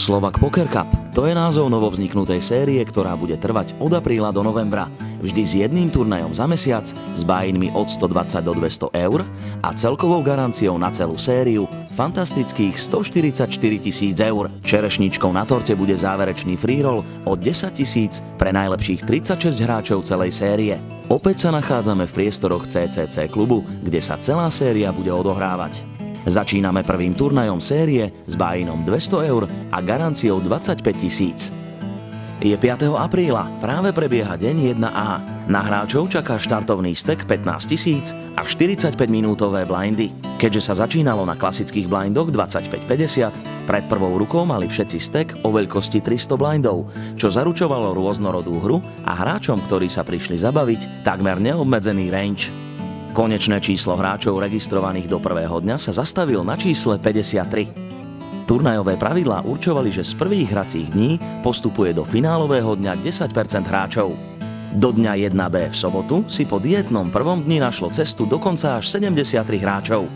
Slovak Poker Cup, to je názov novovzniknutej série, ktorá bude trvať od apríla do novembra. Vždy s jedným turnajom za mesiac, s buy-inmi od 120 do 200 eur a celkovou garanciou na celú sériu fantastických 144 000 eur. Čerešničkou na torte bude záverečný free roll od 10 000 pre najlepších 36 hráčov celej série. Opäť sa nachádzame v priestoroch CCC klubu, kde sa celá séria bude odohrávať. Začíname prvým turnajom série s buy-inom 200 eur a garanciou 25 000. Je 5. apríla, práve prebieha deň 1A. Na hráčov čaká štartovný stek 15 000 a 45-minútové blindy. Keďže sa začínalo na klasických blindoch 25-50, pred prvou rukou mali všetci stek o veľkosti 300 blindov, čo zaručovalo rôznorodú hru a hráčom, ktorí sa prišli zabaviť, takmer neobmedzený range. Konečné číslo hráčov registrovaných do prvého dňa sa zastavil na čísle 53. Turnajové pravidlá určovali, že z prvých hracích dní postupuje do finálového dňa 10% hráčov. Do dňa 1B v sobotu si po dietnom prvom dni našlo cestu dokonca až 73 hráčov.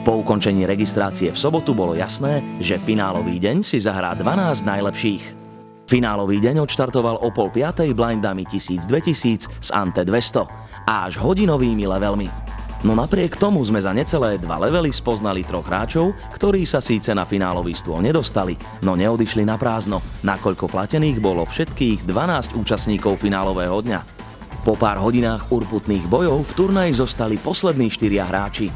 Po ukončení registrácie v sobotu bolo jasné, že finálový deň si zahrá 12 najlepších. Finálový deň odštartoval o 4:30 blindami 1000-2000 s ante 200 a až hodinovými levelmi. No napriek tomu sme za necelé 2 levely spoznali 3 hráčov, ktorí sa síce na finálový stôl nedostali, no neodišli na prázdno, nakoľko platených bolo všetkých 12 účastníkov finálového dňa. Po pár hodinách urputných bojov v turnaji zostali poslední 4 hráči.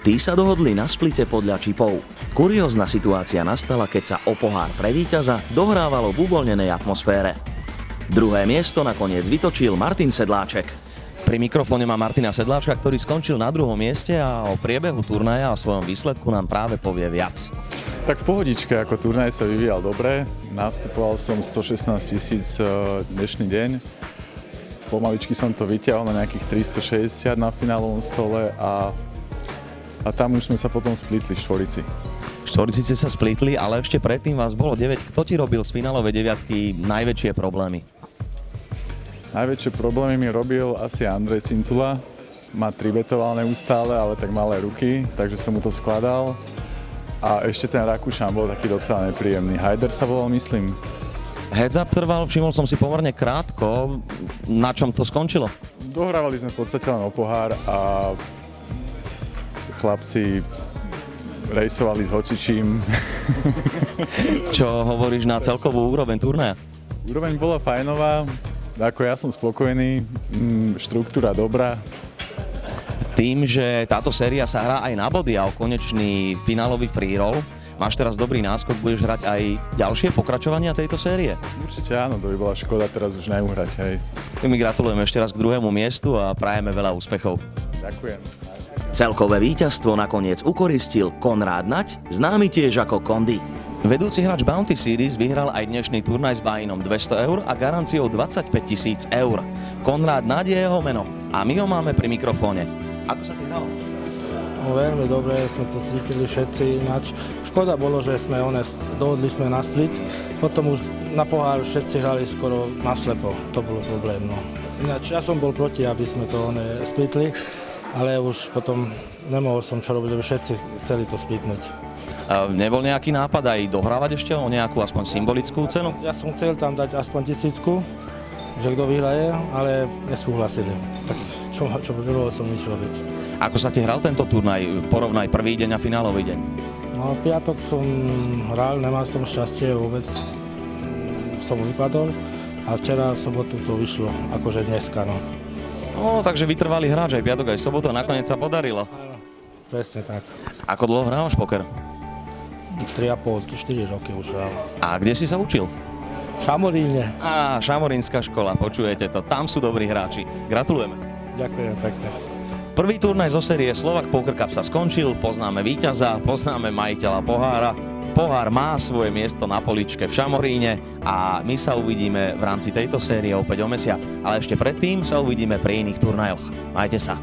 Tí sa dohodli na splite podľa čipov. Kuriózna situácia nastala, keď sa o pohár pre víťaza dohrávalo v uvoľnenej atmosfére. Druhé miesto nakoniec vytočil Martin Sedláček. Pri mikrofóne má Martina Sedláčka, ktorý skončil na 2. mieste a o priebehu turnaja a svojom výsledku nám práve povie viac. Tak v pohodičke, ako turnaj sa vyvíjal dobre. Nastupoval som 116 000 dnešný deň. Pomaličky som to vyťahol na nejakých 360 na finálovom stole a tam už sme sa potom splitli v štvorici. V štvorici ste sa splitli, ale ešte predtým vás bolo 9. Kto ti robil z finálovej deviatky najväčšie problémy? Najväčšie problémy mi robil asi Andrej Cintula. Má 3-betoval neustále, ale tak malé ruky, takže som mu to skladal. A ešte ten Rakúšan bol taký docela nepríjemný. Hajder sa volal, myslím. Heads up trval, všimol som si pomerne krátko. Na čom to skončilo? Dohrávali sme v podstate len o pohár a chlapci rejsovali s hocičím. Čo hovoríš na celkovú úroveň turnaja? Úroveň bola fajnová. Ako ja som spokojný, štruktúra dobrá. Tým, že táto séria sa hrá aj na body a o konečný finálový free roll, máš teraz dobrý náskok, budeš hrať aj ďalšie pokračovania tejto série? Určite áno, to by bola škoda teraz už neuhrať, hej. My gratulujeme ešte raz k 2. miestu a prajeme veľa úspechov. Ďakujem. Celkové víťazstvo nakoniec ukoristil Konrád Naď, známy tiež ako Kondy. Vedúci hráč Bounty Series vyhral aj dnešný turnaj s buy-inom 200 eur a garanciou 25 000 eur. Konrád Naď je jeho meno a my ho máme pri mikrofóne. Ako sa ti hralo? No, veľmi dobre, sme to cítili všetci ináč. Škoda bolo, že sme dohodli sme na split, potom už na pohár všetci hrali skoro naslepo, to bolo problém. No. Ináč ja som bol proti, aby sme to splitli, ale už potom nemohol som čo robiť, lebo všetci chceli to splitnúť. Nebol nejaký nápad aj dohrávať ešte o nejakú aspoň symbolickú cenu? Ja som chcel tam dať aspoň 1000, že kto vyhraje, ale nesúhlasili. Tak čo nemohol som nič robiť. Ako sa ti hral tento turnaj? Porovnaj prvý deň a finálový deň. No, piatok som hral, nemal som šťastie vôbec. Som vypadol a včera v sobotu to vyšlo, akože dneska, no. No, takže vytrvalý hráč aj piatok, aj sobotu a nakoniec sa podarilo. Áno, presne tak. Ako dlho hrávaš poker? 3,5-4 roky už hral. A kde si sa učil? V Šamoríne. Šamorínska škola, počujete to, tam sú dobrí hráči. Gratulujeme. Ďakujem pekne. Prvý turnaj zo série Slovak Poker Cup sa skončil, poznáme víťaza, poznáme majiteľa pohára. Pohár má svoje miesto na poličke v Šamoríne a my sa uvidíme v rámci tejto série opäť o mesiac. Ale ešte predtým sa uvidíme pri iných turnajoch. Majte sa.